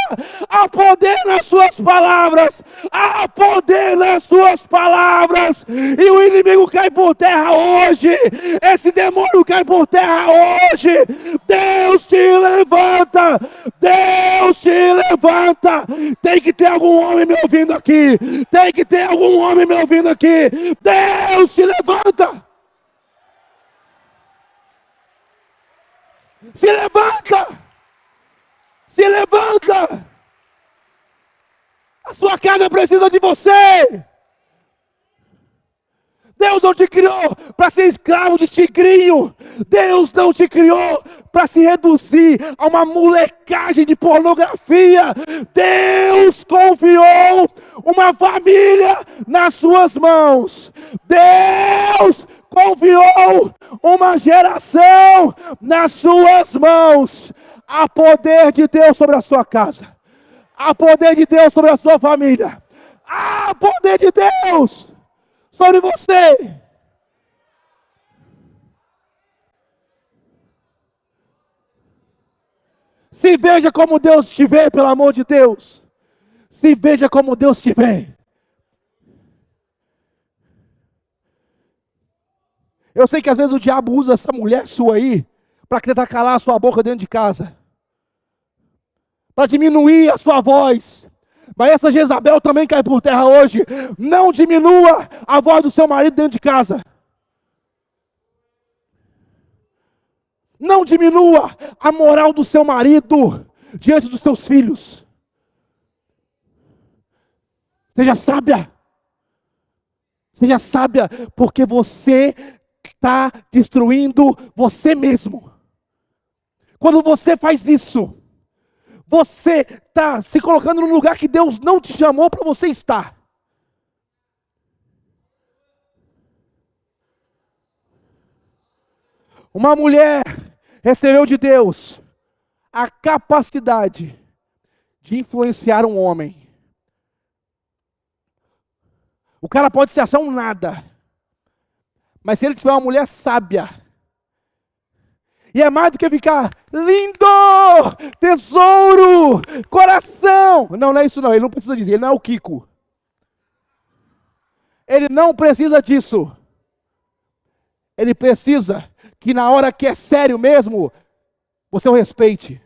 Há poder nas suas palavras. Há poder nas suas palavras. E o inimigo cai por terra hoje. Esse demônio cai por terra hoje. Deus te levanta. Deus te levanta. Tem que ter algum homem me ouvindo aqui. Tem que ter algum homem me ouvindo aqui. Deus te levanta. Se levanta! Se levanta! A sua casa precisa de você! Deus não te criou para ser escravo de tigrinho. Deus não te criou para se reduzir a uma molecagem de pornografia. Deus confiou uma família nas suas mãos. Deus confiou uma geração nas suas mãos. Há poder de Deus sobre a sua casa. Há poder de Deus sobre a sua família. Há poder de Deus sobre você. Se veja como Deus te vê, pelo amor de Deus. Se veja como Deus te vê. Eu sei que às vezes o diabo usa essa mulher sua aí para tentar calar a sua boca dentro de casa, para diminuir a sua voz. Mas essa Jezabel também cai por terra hoje. Não diminua a voz do seu marido dentro de casa. Não diminua a moral do seu marido diante dos seus filhos. Seja sábia. Seja sábia, porque você está destruindo você mesmo. Quando você faz isso, você está se colocando num lugar que Deus não te chamou para você estar. Uma mulher recebeu de Deus a capacidade de influenciar um homem. O cara pode ser ação nada, mas se ele tiver uma mulher sábia, e é mais do que ficar lindo, tesouro, coração. Não, não é isso não, ele não precisa dizer, ele não é o Kiko. Ele não precisa disso. Ele precisa que na hora que é sério mesmo, você o respeite.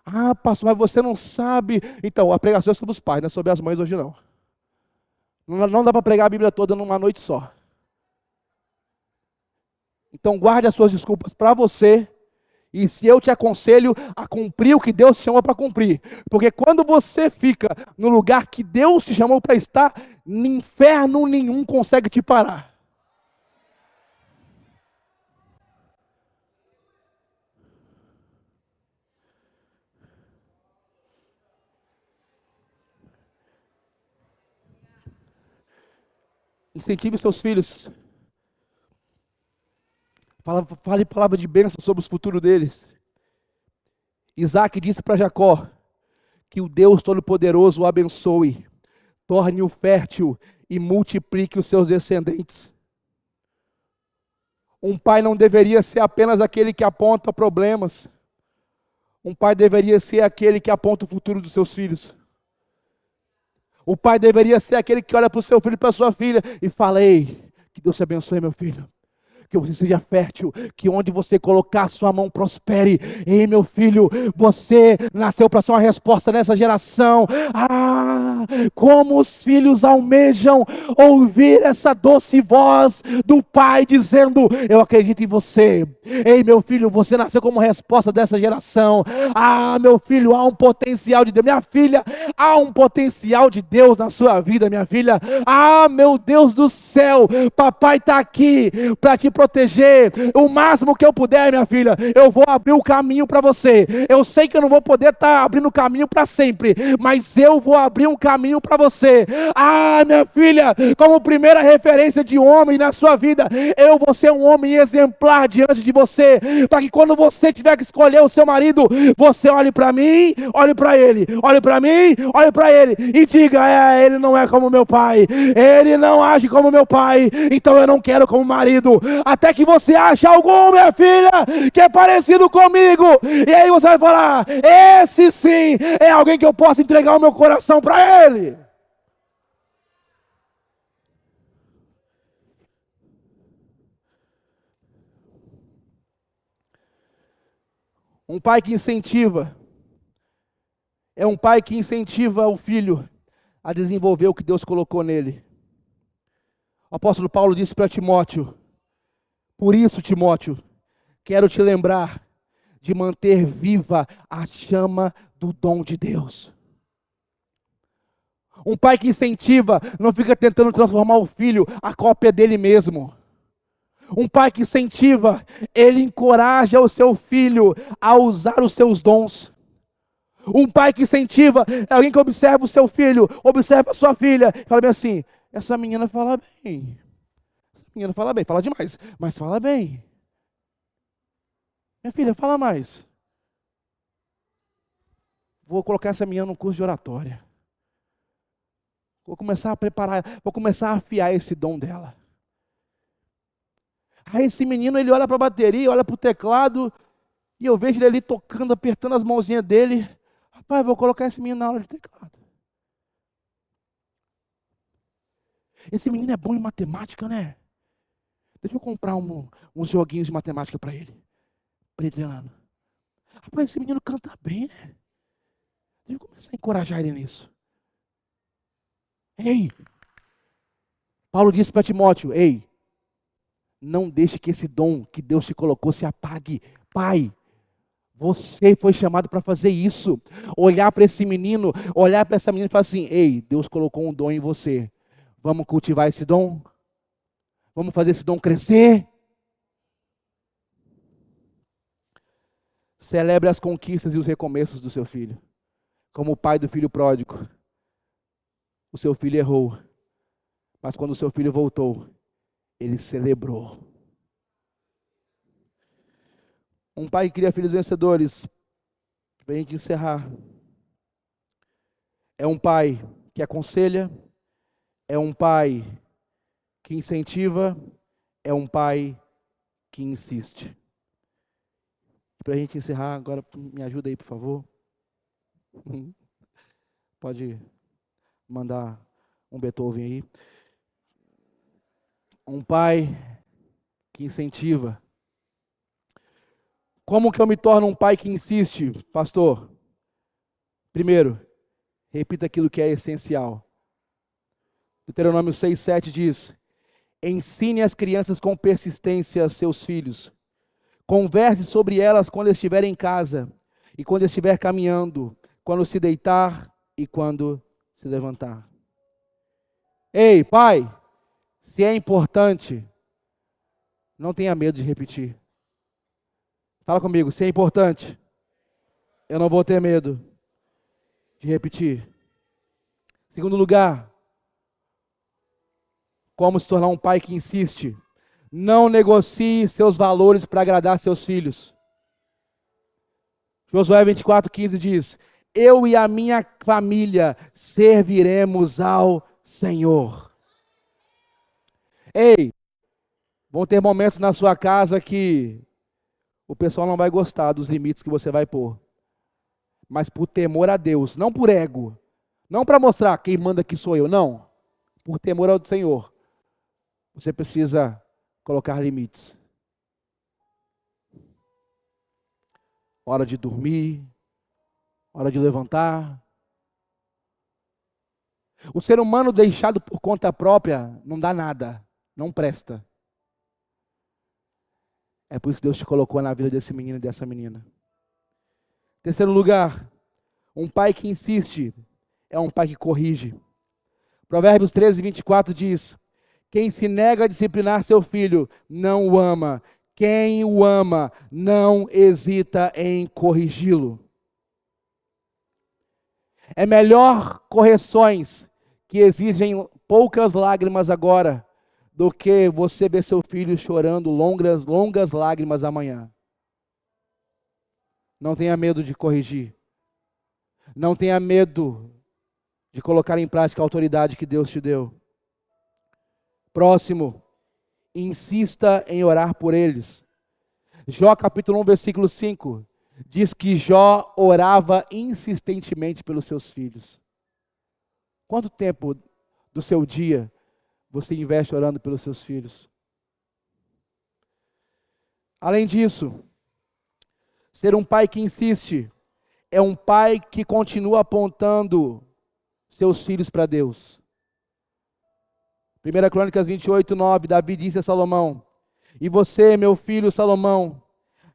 Ah, pastor, mas você não sabe. Então, a pregação é sobre os pais, não é sobre as mães hoje não. Não dá para pregar a Bíblia toda numa noite só. Então, guarde as suas desculpas para você. E se eu te aconselho a cumprir o que Deus te chamou para cumprir. Porque quando você fica no lugar que Deus te chamou para estar, inferno nenhum consegue te parar. Incentive seus filhos. Fale palavra de bênção sobre o futuro deles. Isaac disse para Jacó que o Deus Todo-Poderoso o abençoe, torne-o fértil e multiplique os seus descendentes. Um pai não deveria ser apenas aquele que aponta problemas. Um pai deveria ser aquele que aponta o futuro dos seus filhos. O pai deveria ser aquele que olha para o seu filho e para a sua filha e fala: ei, que Deus te abençoe, meu filho. Que você seja fértil, que onde você colocar a sua mão prospere. Ei, meu filho, você nasceu para ser uma resposta nessa geração. Ah, como os filhos almejam ouvir essa doce voz do pai dizendo: eu acredito em você. Ei, meu filho, você nasceu como resposta dessa geração. Ah, meu filho, há um potencial de Deus. Minha filha, há um potencial de Deus na sua vida, minha filha. Ah, meu Deus do céu, papai está aqui para te proteger. O máximo que eu puder, minha filha, eu vou abrir o caminho para você. Eu sei que eu não vou poder estar abrindo o caminho para sempre, mas eu vou abrir um caminho para você. Ah, minha filha, como primeira referência de homem na sua vida, eu vou ser um homem exemplar diante de você, para que quando você tiver que escolher o seu marido, você olhe para mim, olhe para ele, olhe para mim, olhe para ele e diga: ele não é como meu pai, ele não age como meu pai, então eu não quero como marido. Até que você ache algum, minha filha, que é parecido comigo, e aí você vai falar: esse sim é alguém que eu posso entregar o meu coração para ele. Um pai que incentiva é um pai que incentiva o filho a desenvolver o que Deus colocou nele. O apóstolo Paulo disse para Timóteo: por isso, Timóteo, quero te lembrar de manter viva a chama do dom de Deus. Um pai que incentiva não fica tentando transformar o filho a cópia dele mesmo. Um pai que incentiva, ele encoraja o seu filho a usar os seus dons. Um pai que incentiva é alguém que observa o seu filho, observa a sua filha, e fala bem assim: essa menina fala bem. Essa menina fala bem, fala demais, mas fala bem. Minha filha, fala mais. Vou colocar essa menina no curso de oratória. Vou começar a preparar, vou começar a afiar esse dom dela. Aí esse menino, ele olha para a bateria, olha para o teclado, e eu vejo ele ali tocando, apertando as mãozinhas dele. Rapaz, vou colocar esse menino na aula de teclado. Esse menino é bom em matemática, né? Deixa eu comprar uns joguinhos de matemática para ele treinando. Rapaz, esse menino canta bem, né? Deixa eu começar a encorajar ele nisso. Ei, Paulo disse para Timóteo: ei, não deixe que esse dom que Deus te colocou se apague. Pai, você foi chamado para fazer isso. Olhar para esse menino, olhar para essa menina e falar assim: ei, Deus colocou um dom em você. Vamos cultivar esse dom? Vamos fazer esse dom crescer? Celebre as conquistas e os recomeços do seu filho, como o pai do filho pródigo. o seu filho errou, mas quando o seu filho voltou, ele celebrou. Um pai que cria filhos vencedores, para a gente encerrar, é um pai que aconselha, é um pai que incentiva, é um pai que insiste. Para a gente encerrar, agora me ajuda aí, por favor. Pode mandar um Beethoven aí. Um pai que incentiva. Como que eu me torno um pai que insiste, pastor? Primeiro, repita aquilo que é essencial. Deuteronômio 6:7 diz: ensine as crianças com persistência seus filhos. Converse sobre elas quando estiver em casa e quando estiver caminhando, quando se deitar e quando se levantar. Ei, pai, se é importante, não tenha medo de repetir. Fala comigo, se é importante, eu não vou ter medo de repetir. Segundo lugar, como se tornar um pai que insiste. Não negocie seus valores para agradar seus filhos. Josué 24:15 diz: eu e a minha família serviremos ao Senhor. Ei, vão ter momentos na sua casa que o pessoal não vai gostar dos limites que você vai pôr. Mas por temor a Deus, não por ego, não para mostrar quem manda aqui sou eu, não. Por temor ao Senhor, você precisa colocar limites. Hora de dormir, hora de levantar. O ser humano deixado por conta própria não dá nada, não presta. É por isso que Deus te colocou na vida desse menino e dessa menina. Terceiro lugar, um pai que insiste é um pai que corrige. Provérbios 13:24 diz: quem se nega a disciplinar seu filho não o ama. Quem o ama não hesita em corrigi-lo. É melhor correções que exigem poucas lágrimas agora do que você ver seu filho chorando longas lágrimas amanhã. Não tenha medo de corrigir. Não tenha medo de colocar em prática a autoridade que Deus te deu. Próximo, insista em orar por eles. Jó capítulo 1, versículo 5, diz que Jó orava insistentemente pelos seus filhos. Quanto tempo do seu dia você investe orando pelos seus filhos? Além disso, ser um pai que insiste é um pai que continua apontando seus filhos para Deus. 1 Crônicas 28:9, Davi disse a Salomão: e você, meu filho Salomão,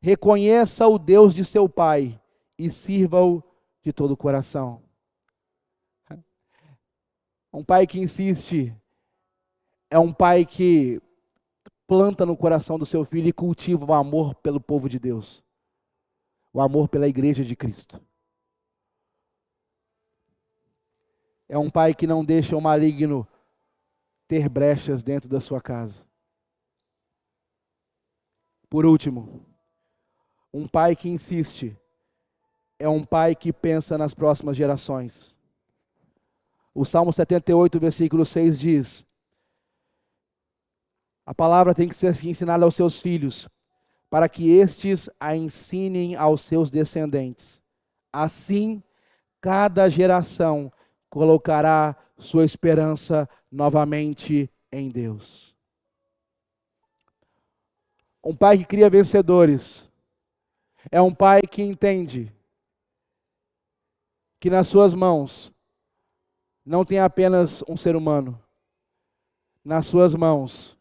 reconheça o Deus de seu pai e sirva-o de todo o coração. Um pai que insiste é um pai que planta no coração do seu filho e cultiva o amor pelo povo de Deus, o amor pela igreja de Cristo. É um pai que não deixa o maligno ter brechas dentro da sua casa. Por último, um pai que insiste é um pai que pensa nas próximas gerações. O Salmo 78, versículo 6 diz: a palavra tem que ser ensinada aos seus filhos, para que estes a ensinem aos seus descendentes. Assim, cada geração colocará sua esperança novamente em Deus. Um pai que cria vencedores é um pai que entende que nas suas mãos não tem apenas um ser humano. Nas suas mãos,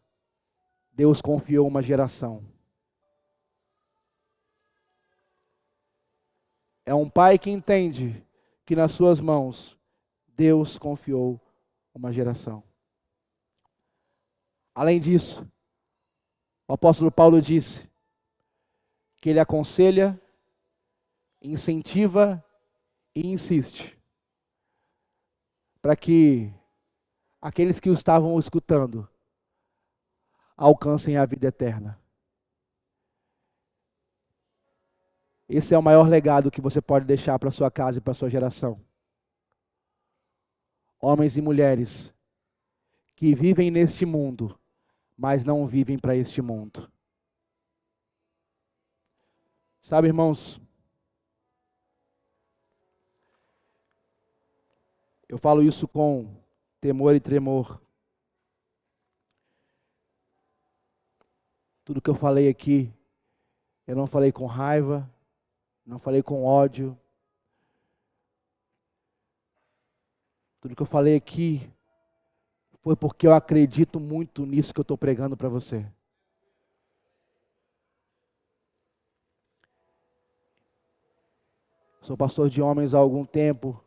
Deus confiou uma geração. É um pai que entende que nas suas mãos, Deus confiou uma geração. Além disso, o apóstolo Paulo disse que ele aconselha, incentiva e insiste para que aqueles que o estavam escutando alcancem a vida eterna. Esse é o maior legado que você pode deixar para sua casa e para sua geração. Homens e mulheres que vivem neste mundo, mas não vivem para este mundo. Sabe, irmãos, eu falo isso com temor e tremor. Tudo que eu falei aqui, eu não falei com raiva, não falei com ódio. Tudo que eu falei aqui foi porque eu acredito muito nisso que eu estou pregando para você. Sou pastor de homens há algum tempo,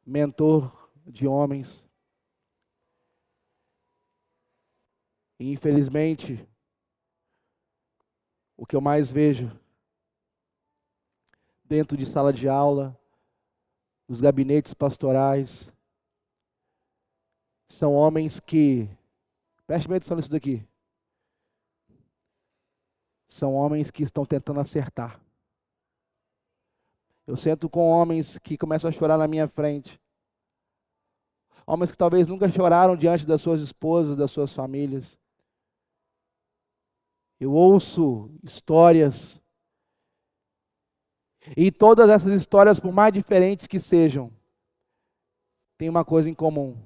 mentor de homens. E infelizmente, o que eu mais vejo dentro de sala de aula, nos gabinetes pastorais, são homens que, preste bem atenção nisso daqui, são homens que estão tentando acertar. Eu sento com homens que começam a chorar na minha frente. Homens que talvez nunca choraram diante das suas esposas, das suas famílias. Eu ouço histórias. E todas essas histórias, por mais diferentes que sejam, têm uma coisa em comum.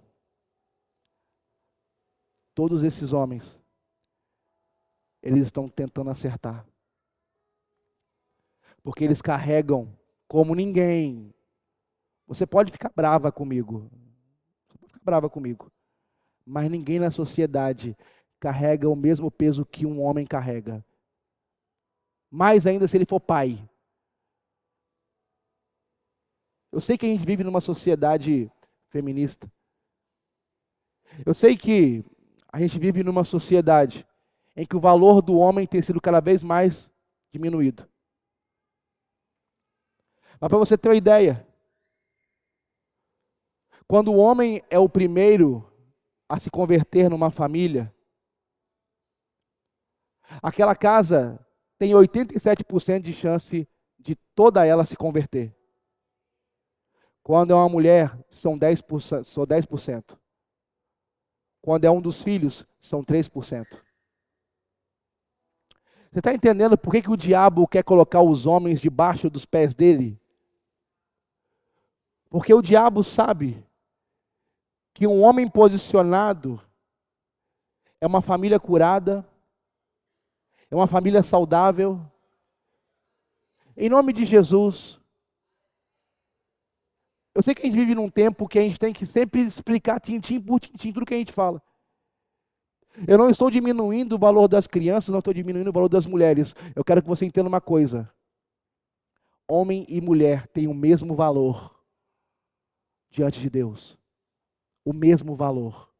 Todos esses homens, eles estão tentando acertar. Porque eles carregam como ninguém. Você pode ficar brava comigo. Você pode ficar brava comigo. Mas ninguém na sociedade carrega o mesmo peso que um homem carrega. Mais ainda se ele for pai. Eu sei que a gente vive numa sociedade feminista. Eu sei que a gente vive numa sociedade em que o valor do homem tem sido cada vez mais diminuído. Mas para você ter uma ideia, quando o homem é o primeiro a se converter numa família, aquela casa tem 87% de chance de toda ela se converter. Quando é uma mulher, são 10%, são 10%. Quando é um dos filhos, são 3%. Você está entendendo por que o diabo quer colocar os homens debaixo dos pés dele? Porque o diabo sabe que um homem posicionado é uma família curada, é uma família saudável. Em nome de Jesus, eu sei que a gente vive num tempo que a gente tem que sempre explicar tintim por tintim tudo que a gente fala. Eu não estou diminuindo o valor das crianças, não estou diminuindo o valor das mulheres. Eu quero que você entenda uma coisa. Homem e mulher têm o mesmo valor diante de Deus. O mesmo valor.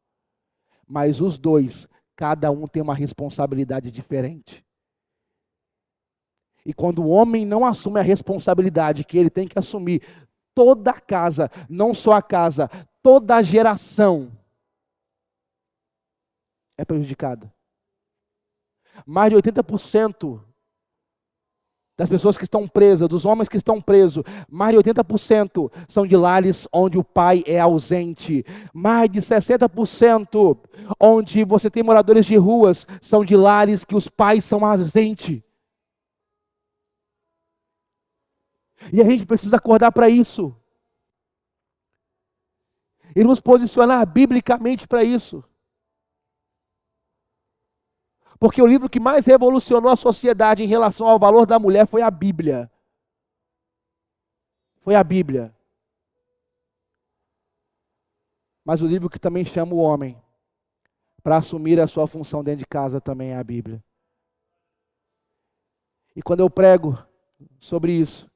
Mas os dois, cada um tem uma responsabilidade diferente. E quando o homem não assume a responsabilidade que ele tem que assumir, toda a casa, não só a casa, toda a geração é prejudicada. Mais de 80% das pessoas que estão presas, dos homens que estão presos, mais de 80% são de lares onde o pai é ausente. Mais de 60% onde você tem moradores de ruas, são de lares que os pais são ausentes. E a gente precisa acordar para isso. E nos posicionar biblicamente para isso. Porque o livro que mais revolucionou a sociedade em relação ao valor da mulher foi a Bíblia. Foi a Bíblia. Mas o livro que também chama o homem para assumir a sua função dentro de casa também é a Bíblia. E quando eu prego sobre isso,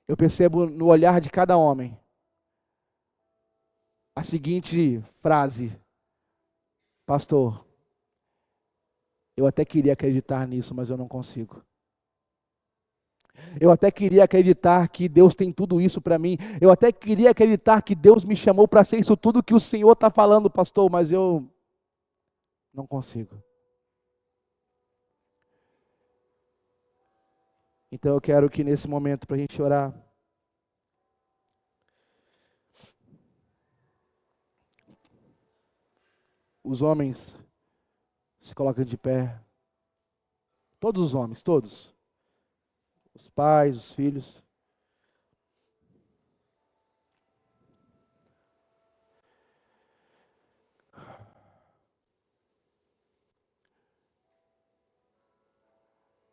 eu percebo no olhar de cada homem a seguinte frase: pastor, eu até queria acreditar nisso, mas eu não consigo. Eu até queria acreditar que Deus tem tudo isso para mim. Eu até queria acreditar que Deus me chamou para ser isso tudo que o Senhor está falando, pastor, mas eu não consigo. Então eu quero que nesse momento, para a gente orar, os homens se colocam de pé. Todos os homens, todos. Os pais, os filhos.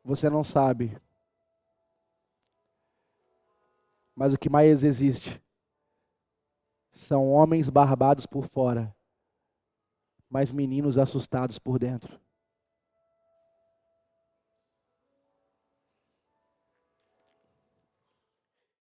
Você não sabe, mas o que mais existe são homens barbados por fora, mas meninos assustados por dentro.